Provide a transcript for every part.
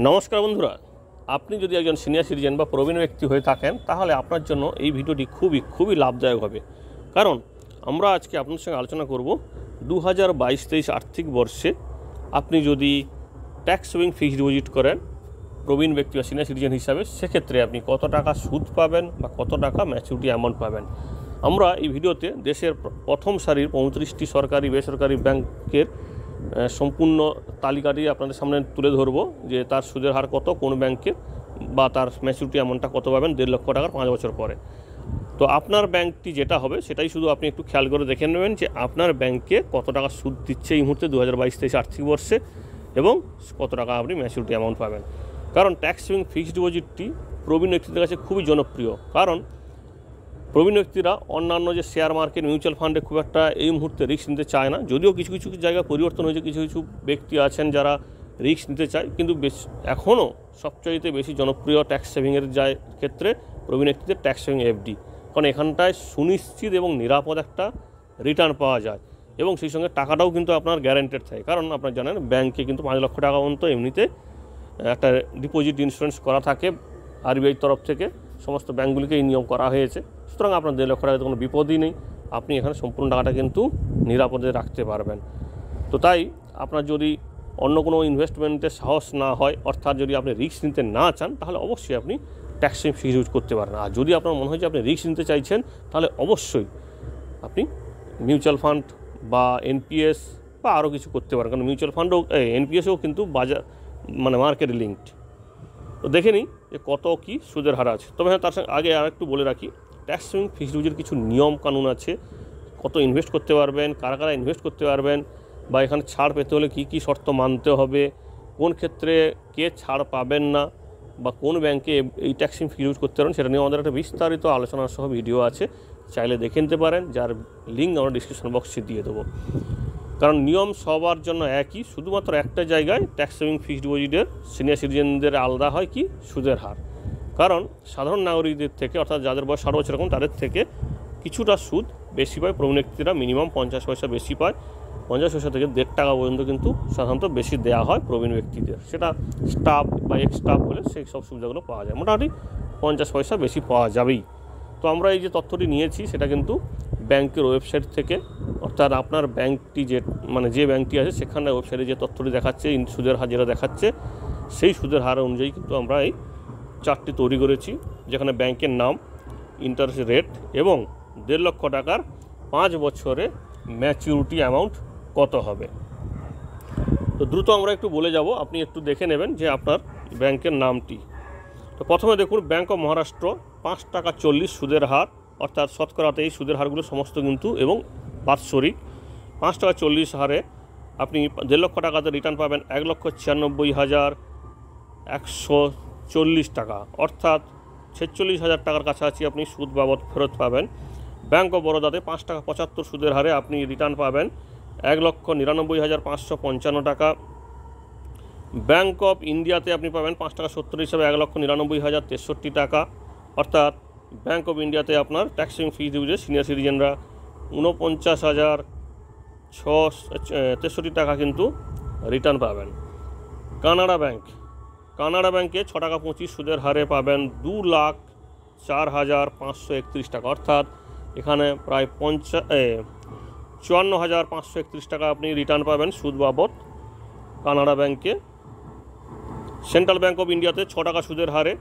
নমস্কার বন্ধুরা, আপনি যদি একজন সিনিয়র সিটিজেন বা প্রবীণ ব্যক্তি হয়ে থাকেন তাহলে আপনার জন্য এই ভিডিওটি খুবই লাভদায়ক হবে। কারণ আমরা আজকে আপনার সঙ্গে আলোচনা করব 2022-23 আর্থিক বর্ষে আপনি যদি ট্যাক্স সেভিং ফিক্সড ডিপোজিট করেন প্রবীণ ব্যক্তি বা সিনিয়র সিটিজেন হিসাবে, সেক্ষেত্রে আপনি কত টাকা সুদ পাবেন বা কত টাকা ম্যাচুরিটি অ্যামাউন্ট পাবেন। আমরা এই ভিডিওতে দেশের প্রথম সারির 35টি সরকারি বেসরকারি ব্যাংকের সম্পূর্ণ তালিকাটি আপনাদের সামনে তুলে ধরব যে তার সুদের হার কত, কোন ব্যাংকে, বা তার ম্যাচুরিটি অ্যামাউন্টটা কত পাবেন 1.5 লক্ষ টাকার 5 বছর পরে। তো আপনার ব্যাংকটি যেটা হবে সেটাই শুধু আপনি একটু খেয়াল করে দেখে নেবেন যে আপনার ব্যাংকে কত টাকা সুদ দিচ্ছে এই মুহূর্তে 2022-23 আর্থিক বর্ষে এবং কত টাকা আপনি ম্যাচুরিটি অ্যামাউন্ট পাবেন। কারণ ট্যাক্স সেভিং ফিক্সড ডিপোজিটটি প্রবীণ ব্যক্তিদের কাছে খুবই জনপ্রিয়। কারণ প্রবীণ ব্যক্তিরা অন্যান্য যে শেয়ার মার্কেট, মিউচুয়াল ফান্ডে খুব একটা এই মুহূর্তে রিস্ক নিতে চায় না। যদিও কিছু কিছু জায়গায় পরিবর্তন হয়েছে, কিছু কিছু ব্যক্তি আছেন যারা রিস্ক নিতে চায়, কিন্তু এখনও সবচাইতে বেশি জনপ্রিয় ট্যাক্স সেভিংয়ের ক্ষেত্রে প্রবীণ ব্যক্তিদের ট্যাক্স সেভিং এফডি। কারণ এখানটায় সুনিশ্চিত এবং নিরাপদ একটা রিটার্ন পাওয়া যায় এবং সেই সঙ্গে টাকাটাও কিন্তু আপনার গ্যারান্টেড থাকে। কারণ আপনারা জানেন ব্যাংকে কিন্তু 5 লক্ষ টাকা পর্যন্ত এমনিতে একটা ডিপোজিট ইন্স্যুরেন্স করা থাকে আরবিআই তরফ থেকে। সমস্ত ব্যাঙ্কগুলিকে এই নিয়ম করা হয়েছে। সুতরাং আপনার 1.5 লক্ষ টাকাতে কোনো বিপদই নেই, আপনি এখানে সম্পূর্ণ টাকাটা কিন্তু নিরাপদে রাখতে পারবেন। তো তাই আপনার যদি অন্য কোনো ইনভেস্টমেন্টের সাহস না হয়, অর্থাৎ যদি আপনি রিস্ক নিতে না চান, তাহলে অবশ্যই আপনি ট্যাক্স সেভিং ফিক্সড ইউজ করতে পারেন। আর যদি আপনার মনে হয় যে আপনি রিস্ক নিতে চাইছেন, তাহলে অবশ্যই আপনি মিউচুয়াল ফান্ড বা এনপিএস বা আরও কিছু করতে পারেন। কারণ মিউচুয়াল ফান্ডও এনপিএসও কিন্তু বাজার মার্কেট লিঙ্কড। তো দেখে নিই যে কত কী সুদের হার আছে। তবে হ্যাঁ, তার সঙ্গে আগে আর একটু বলে রাখি, ট্যাক্স সেভিং ফিক্সড ডিপোজিটের কিছু নিয়ম কানুন আছে। কত ইনভেস্ট করতে পারবেন, কারা কারা ইনভেস্ট করতে পারবেন, বা এখানে ছাড় পেতে হলে কী কী শর্ত মানতে হবে, কোন ক্ষেত্রে কে ছাড় পাবেন না, বা কোন ব্যাংকে এই ট্যাক্স সেভিং ফিক্সড ডিপোজিট করতে পারেন, সেটা নিয়ে আমাদের একটা বিস্তারিত আলোচনা সহ ভিডিও আছে, চাইলে দেখে নিতে পারেন, যার লিঙ্ক আমরা ডিসক্রিপশন বক্সে দিয়ে দেবো। কারণ নিয়ম সবার জন্য একই, শুধুমাত্র একটা জায়গায় ট্যাক্স সেভিং ফিক্সড ডিপোজিটের সিনিয়র সিটিজেনদের আলাদা হয় কি সুদের হার। কারণ সাধারণ নাগরিকদের থেকে, অর্থাৎ যাদের বয়স 60 বছর এরকম, তাদের থেকে কিছুটা সুদ বেশি পায় প্রবীণ ব্যক্তিরা। মিনিমাম 50 পয়সা বেশি পায়। 50 পয়সা থেকে 1.5 টাকা পর্যন্ত কিন্তু সাধারণত বেশি দেওয়া হয় প্রবীণ ব্যক্তিদের। সেটা স্টাফ বা এক্স স্টাফ হলে সেই সব সুবিধাগুলো পাওয়া যায়। মোটামুটি 50 পয়সা বেশি পাওয়া যাবেই। তো আমরা এই যে তথ্যটি নিয়েছি সেটা কিন্তু ব্যাংকের ওয়েবসাইট থেকে, অর্থাৎ আপনার ব্যাংকটি যে ব্যাংকটি আছে সেখানে ওয়েবসাইটে যে তথ্যটি দেখাচ্ছে, সুদের হার যেটা দেখাচ্ছে, সেই সুদের হার অনুযায়ী কিন্তু আমরা এই চার্টটি তৈরি করেছি, যেখানে ব্যাংকের নাম, ইন্টারেস্ট রেট এবং 1.5 লক্ষ টাকার 5 বছরে ম্যাচুরিটি অ্যামাউন্ট কত হবে। তো দ্রুত আমরা একটু বলে যাব, আপনি একটু দেখে নেবেন যে আপনার ব্যাংকের নামটি। তো প্রথমে দেখুন, ব্যাংক অফ মহারাষ্ট্র 5 টাকা 40 সুদের হার, অর্থাৎ শতকরাতে এই সুদের হারগুলো সমস্ত কিন্তু এবং বাৎসরিক। 5 টাকা 40 হারে আপনি 1.5 লক্ষ টাকাতে রিটার্ন পাবেন 1,96,140 টাকা, অর্থাৎ 46,000 টাকার কাছাকাছি আপনি সুদ বাবদ ফেরত পাবেন। ব্যাংক অফ বরোদাতে 5 টাকা 75 সুদের হারে আপনি রিটার্ন পাবেন 1,99,555 টাকা। ব্যাংক অফ ইন্ডিয়াতে আপনি পাবেন 5 টাকা 70 হিসাবে 1,99,063 টাকা, অর্থাৎ ব্যাংক অফ ইন্ডিয়াতে আপনার ট্যাক্স সেভিং ফিক্সড ডিপোজিটে সিনিয়র সিটিজেনরা 49,663 টাকা কিন্তু রিটার্ন পাবেন। কানাড়া ব্যাংকে 6 টাকা 25 সুদের হারে পাবেন 2,04,531 টাকা, অর্থাৎ এখানে প্রায় 54,531 টাকা আপনি রিটার্ন পাবেন সুদ বাবদ কানাড়া ব্যাংকে। সেন্ট্রাল ব্যাংক অফ ইন্ডিয়াতে 6 টাকা সুদের হারে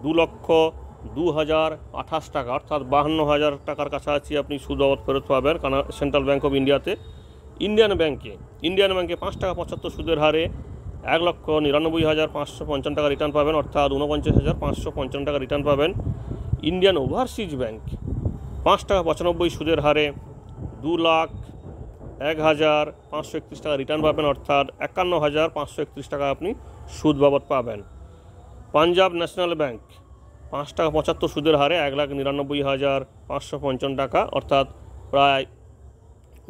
2,02,028 টাকা, অর্থাৎ 52,000 টাকার কাছাকাছি আপনি সুদ বাবদ ফেরত পাবেন সেন্ট্রাল ব্যাংক অফ ইন্ডিয়াতে। ইন্ডিয়ান ব্যাংকে 5 টাকা 75 সুদের হারে 1,99,555 টাকা রিটার্ন পাবেন, অর্থাৎ 49,555 টাকা রিটার্ন পাবেন। ইন্ডিয়ান ওভারসিজ ব্যাংক 5 টাকা 95 সুদের হারে 2,01,531 টাকা রিটার্ন পাবেন, অর্থাৎ 51,531 টাকা আপনি সুদ বাবদ পাবেন। পাঞ্জাব ন্যাশনাল ব্যাংক 5 টাকা 75 সুদের হারে 1,99,555 টাকা, অর্থাৎ প্রায়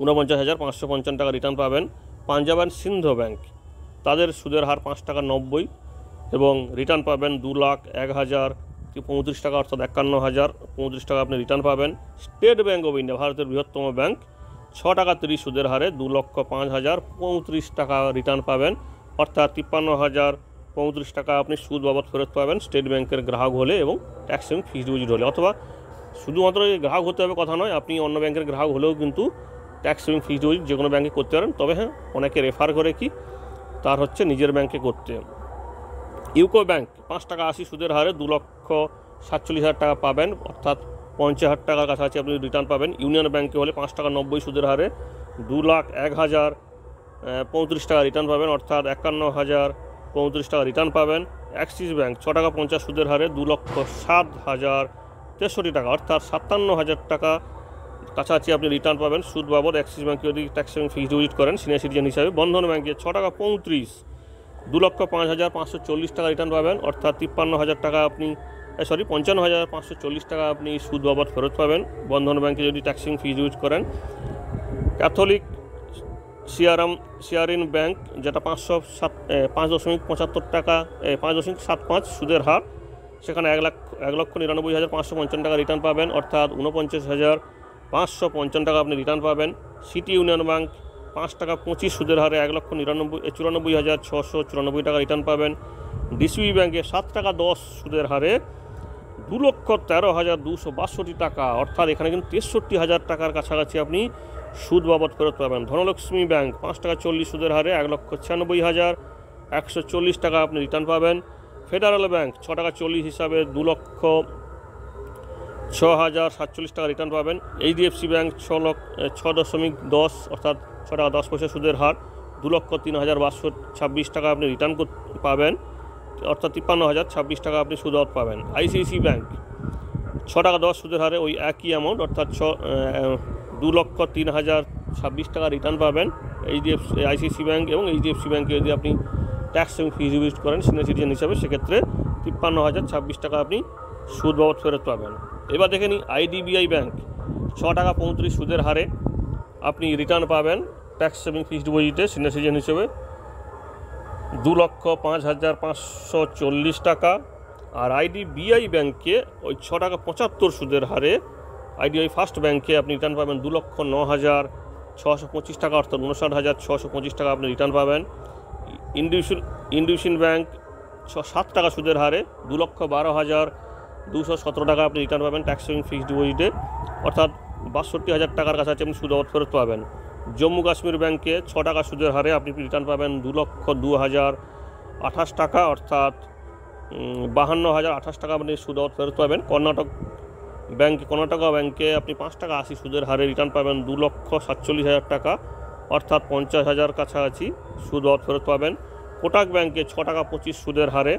49,555 টাকা রিটার্ন পাবেন। পাঞ্জাব অ্যান্ড সিন্ধ ব্যাংক, তাদের সুদের হার 5 টাকা 90 এবং রিটার্ন পাবেন 2,01,035 টাকা, অর্থাৎ 51,035 টাকা আপনি রিটার্ন পাবেন। স্টেট ব্যাংক অফ ইন্ডিয়া, ভারতের বৃহত্তম ব্যাংক, 6 টাকা 30 সুদের হারে 2,05,035 টাকা রিটার্ন পাবেন, অর্থাৎ 53,000 35 টাকা আপনি সুদ বাবদ ফেরত পাবেন স্টেট ব্যাংকের গ্রাহক হলে এবং ট্যাক্স এবং ফিক্সড ডিপোজিট হলে। অথবা শুধুমাত্র গ্রাহক হতে হবে কথা নয়, আপনি অন্য ব্যাংকের গ্রাহক হলেও কিন্তু ট্যাক্স এবং ফিক্সড ডিপোজিট যে কোনো ব্যাংকে করতে পারেন। তবে হ্যাঁ, অনেকে রেফার করে কি তার হচ্ছে নিজের ব্যাংকে করতে। ইউকো ব্যাংক 5 টাকা 80 সুদের হারে 2,47,000 টাকা পাবেন, অর্থাৎ 50,000 টাকার কাছাকাছি আপনি রিটার্ন পাবেন। ইউনিয়ন ব্যাংকে হলে 5 টাকা 90 সুদের হারে 2,01,035 টাকা রিটার্ন পাবেন, অর্থাৎ 51,035 টাকা রিটার্ন পাবেন। অ্যাক্সিস ব্যাংক 6 টাকা 50 সুদের হারে 2,07,063 টাকা, অর্থাৎ 57,000 টাকা কাছাকাছি আপনি রিটার্ন পাবেন সুদ বাবদ অ্যাক্সিস ব্যাংকে যদি ট্যাক্স এবং ফিক্সড ডিপোজিট করেন সিনিয়র সিটিজেন হিসাবে। বন্ধন ব্যাংকে 6 টাকা 35 2,05,540 টাকা রিটার্ন পাবেন, অর্থাৎ 53,000 টাকা আপনি 55,540 টাকা আপনি সুদ বাবদ ফেরত পাবেন বন্ধন ব্যাংকে যদি ট্যাক্স এবং ফিক্সড ডিপোজিট করেন। ক্যাথলিক সিয়ারিন ব্যাংক, যেটা 5.75 টাকা 5.75 সুদের হার, সেখানে 1,99,555 টাকা রিটার্ন পাবেন, অর্থাৎ 49,555 টাকা আপনি রিটার্ন পাবেন। সিটি ইউনিয়ন ব্যাংক 5 টাকা 25 সুদের হারে 1,94,694 টাকা রিটার্ন পাবেন। ডিসিবি ব্যাংকে 7 টাকা 10 সুদের হারে 2,13,262 টাকা, অর্থাৎ এখানে কিন্তু 63,000 টাকার কাছাকাছি আপনি সুদ বাবদ ফেরত পাবেন। ধনলক্ষ্মী ব্যাংক 5 টাকা 40 সুদের হারে 1,96,140 টাকা আপনি রিটার্ন পাবেন। ফেডারেল ব্যাংক 6 টাকা 40 হিসাবে 2,06,047 টাকা রিটার্ন পাবেন। এইচডিএফসি ব্যাংক 6.10 অর্থাৎ 6 টাকা 10 পয়সা সুদের হার 2,03,526 টাকা আপনি রিটার্ন পাবেন, অর্থাৎ 53,026 টাকা আপনি সুদ বাবদ পাবেন। আইসিআইসি ব্যাংক 6 টাকা 10 সুদের হারে ওই একই অ্যামাউন্ট, অর্থাৎ 2,03,026 টাকা রিটার্ন পাবেন আইসিআইসি ব্যাংক এবং এইচডিএফসি ব্যাংকে যদি আপনি ট্যাক্স এবং ফিজ ডিপোজিট করেন সিনিয়র সিটিজেন হিসাবে, সেক্ষেত্রে 53,026 টাকা আপনি সুদ বাবদ ফেরত পাবেন। এবার দেখে নিই আইডিবিআই ব্যাংক 6 টাকা 35 সুদের হারে আপনি রিটার্ন পাবেন ট্যাক্স এবং ফিক্সড ডিপোজিটে সিনিয়র সিটিজেন হিসেবে 2,05,540 টাকা। আর আইডিবিআই ব্যাংকে ওই 6 টাকা 75 সুদের হারে আইডিবিআই ফার্স্ট ব্যাংকে আপনি রিটার্ন পাবেন 2,09,625 টাকা, অর্থাৎ 59,625 টাকা আপনি রিটার্ন পাবেন। ইন্ডিউশন ব্যাংক 7 টাকা সুদের হারে 2,12,217 টাকা আপনি রিটার্ন পাবেন ট্যাক্স এবং ফিক্সড ডিপোজিটে, অর্থাৎ 62,000 টাকার কাছাকাছি আপনি সুদ বাবদ ফেরত পাবেন। জম্মু কাশ্মীর ব্যাংকে 6 টাকা সুদের হারে আপনি রিটার্ন পাবেন 2,02,028 টাকা, অর্থাৎ 52,028 টাকা আপনি সুদ বাবদ ফেরত পাবেন। কর্ণাটকা ব্যাংকে আপনি 5 টাকা 80 সুদের হারে রিটার্ন পাবেন 2,47,000 টাকা, অর্থাৎ 50,000 কাছাকাছি সুদ বাবদ ফেরত পাবেন। কোটাক ব্যাংকে 6 টাকা 25 সুদের হারে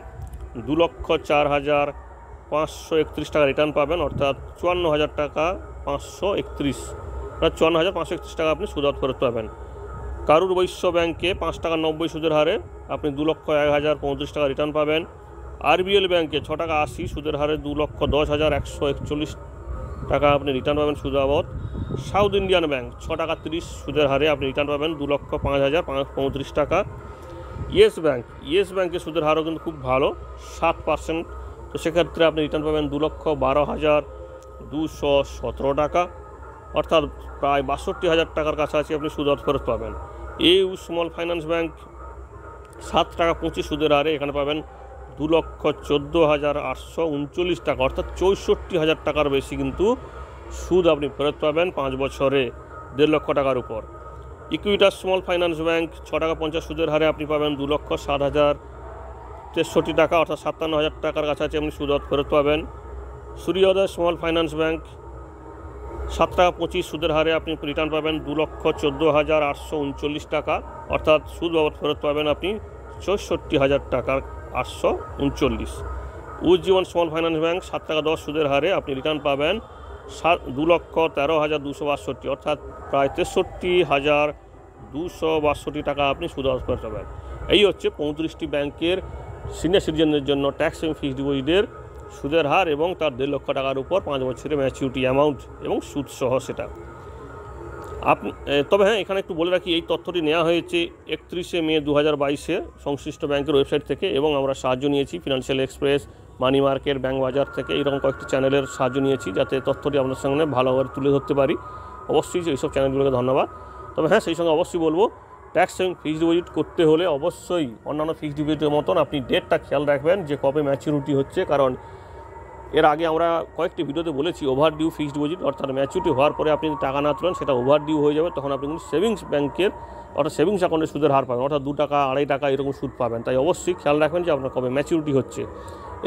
2,04,531 টাকা রিটার্ন পাবেন, অর্থাৎ 54,000 টাকা 531 54,531 টাকা আপনি সুদ বাবদ ফেরত পাবেন। কারুর বৈশ্য ব্যাংকে 5 টাকা 90 সুদের হারে আপনি 2,01,035 টাকা রিটার্ন পাবেন। আরবিএল ব্যাংকে 6 টাকা 80 সুদের হারে 2,10,141 টাকা আপনি রিটার্ন পাবেন সুদ বাবদ। সাউথ ইন্ডিয়ান ব্যাংক 6 টাকা 30 সুদের হারে আপনি রিটার্ন পাবেন 2,05,535 টাকা। ইয়েস ব্যাংকে সুদের হারও কিন্তু খুব ভালো 7%, তো সেক্ষেত্রে আপনি রিটার্ন পাবেন 2,12,217 টাকা, অর্থাৎ প্রায় 62,000 টাকার কাছাকাছি আপনি সুদ বাবদ ফেরত পাবেন। EU স্মল ফাইন্যান্স ব্যাংক 7 টাকা 25 সুদের হারে এখানে পাবেন 2,14,839 টাকা, অর্থাৎ 64,000 টাকার বেশি কিন্তু সুদ আপনি ফেরত পাবেন 5 বছরে 1.5 লক্ষ টাকার উপর। ইকুইটাস স্মল ফাইন্যান্স ব্যাংক 6 টাকা 50 সুদের হারে আপনি পাবেন 2,07,063 টাকা, অর্থাৎ 57,000 টাকার কাছাকাছি আপনি সুদ বাবদ ফেরত পাবেন। সূর্যোদয় স্মল ফাইন্যান্স ব্যাংক 7 টাকা 25 সুদের হারে আপনি রিটার্ন পাবেন 2,14,839 টাকা, অর্থাৎ সুদ বাবদ ফেরত পাবেন আপনি 64,000 টাকার 839। উজ্জীবন স্মল ফাইন্যান্স ব্যাংক 7 টাকা 10 সুদের হারে আপনি রিটার্ন পাবেন 2,13,262, অর্থাৎ প্রায় 63,262 টাকা আপনি সুদ বাবদ ফেরত পাবেন। এই হচ্ছে 35টি ব্যাংকের সিনিয়র সিটিজেনদের জন্য ট্যাক্স এবং ফিক্সড ডিপোজিটের সুদের হার এবং তার 1.5 লক্ষ টাকার উপর 5 বছরের ম্যাচিউরিটি অ্যামাউন্ট এবং সুদ সহ সেটা। তবে হ্যাঁ, এখানে একটু বলে রাখি, এই তথ্যটি নেওয়া হয়েছে 31শে মে 2022-এ সংশ্লিষ্ট ব্যাংকের ওয়েবসাইট থেকে, এবং আমরা সাহায্য নিয়েছি financial express, money market, bank বাজার থেকে, এইরকম কয়েকটি চ্যানেলের সাহায্য নিয়েছি যাতে তথ্যটি আপনার সামনে ভালোভাবে তুলে ধরতে পারি। অবশ্যই এইসব চ্যানেলগুলোকে ধন্যবাদ। তবে হ্যাঁ, সেই সঙ্গে অবশ্যই বলবো ট্যাক্স সেভিং ফিক্সড ডিপোজিট করতে হলে অবশ্যই অন্যান্য ফিক্সড ডিপোজিটের মতন আপনি ডেটটা খেয়াল রাখবেন যে কবে ম্যাচুরিটি হচ্ছে। কারণ এর আগে আমরা কয়েকটি ভিডিওতে বলেছি ওভার ডিউ ফিক্সড ডিপোজিট অর্থাৎ ম্যাচুরিটি হওয়ার পরে আপনি যদি টাকা না তোলেন সেটা ওভার ডিউ হয়ে যাবে, তখন আপনি কিন্তু সেভিংস ব্যাংকের অর্থাৎ সেভিংস অ্যাকাউন্টে সুদের হার পাবেন, অর্থাৎ 2 টাকা 2.5 টাকা এরকম সুদ পাবেন। তাই অবশ্যই খেয়াল রাখবেন যে আপনার কবে ম্যাচুরিটি হচ্ছে,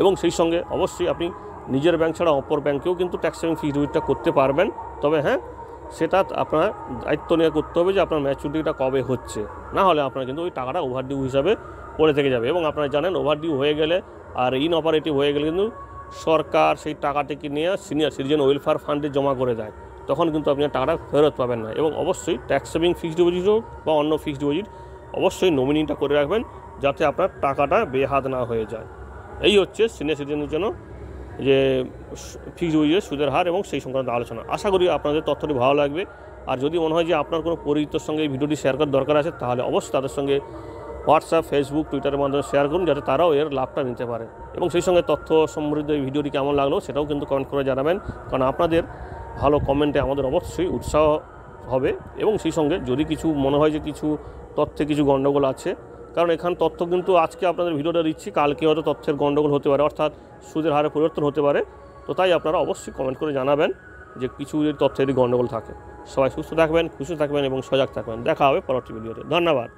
এবং সেই সঙ্গে অবশ্যই আপনি নিজের ব্যাংক ছাড়া অপর ব্যাংকেও কিন্তু ট্যাক্স সেভিং ফিক্সড ডিপোজিটটা করতে পারবেন। তবে হ্যাঁ, সেটা আপনার দায়িত্ব নিয়ে করতে হবে যে আপনার ম্যাচুরিটিটা কবে হচ্ছে, না হলে আপনার কিন্তু ওই টাকাটা ওভার ডিউ হিসাবে পড়ে থেকে যাবে। এবং আপনারা জানেন ওভার ডিউ হয়ে গেলে আর ইনঅপারেটিভ হয়ে গেলে কিন্তু সরকার সেই টাকাটিকে নিয়ে সিনিয়র সিটিজেন ওয়েলফেয়ার ফান্ডে জমা করে দেয়, তখন কিন্তু আপনি টাকাটা ফেরত পাবেন না। এবং অবশ্যই ট্যাক্স সেভিং ফিক্সড ডিপোজিট হোক বা অন্য ফিক্সড ডিপোজিট অবশ্যই নমিনিটা করে রাখবেন যাতে আপনার টাকাটা বেহাত না হয়ে যায়। এই হচ্ছে সিনিয়র সিটিজেনের জন্য যে ফিক্সড ডিপোজিটের সুদের হার এবং সেই সংক্রান্ত আলোচনা। আশা করি আপনাদের তথ্যটি ভালো লাগবে। আর যদি মনে হয় যে আপনার কোনো পরিচিতর সঙ্গে এই ভিডিওটি শেয়ার করার দরকার আছে, তাহলে অবশ্যই তাদের সঙ্গে হোয়াটসঅ্যাপ, ফেসবুক, টুইটারের মাধ্যমে শেয়ার করুন যাতে তারাও এর লাভটা নিতে পারে। এবং সেই সঙ্গে তথ্য সমৃদ্ধ এই ভিডিওটি কেমন লাগলো সেটাও কিন্তু কমেন্ট করে জানাবেন, কারণ আপনাদের ভালো কমেন্টে আমাদের অবশ্যই উৎসাহ হবে। এবং সেই সঙ্গে যদি কিছু মনে হয় যে কিছু তথ্যে কিছু গণ্ডগোল আছে, কারণ এখানে তথ্য কিন্তু আজকে আপনাদের ভিডিওটা দিচ্ছি, কালকে হয়তো তথ্যের গণ্ডগোল হতে পারে, অর্থাৎ সুদের হারে পরিবর্তন হতে পারে। তো তাই আপনারা অবশ্যই কমেন্ট করে জানাবেন যে কিছু যদি তথ্যের গণ্ডগোল থাকে। সবাই সুস্থ থাকবেন, খুশি থাকবেন এবং সজাগ থাকবেন। দেখা হবে পরবর্তী ভিডিওতে। ধন্যবাদ।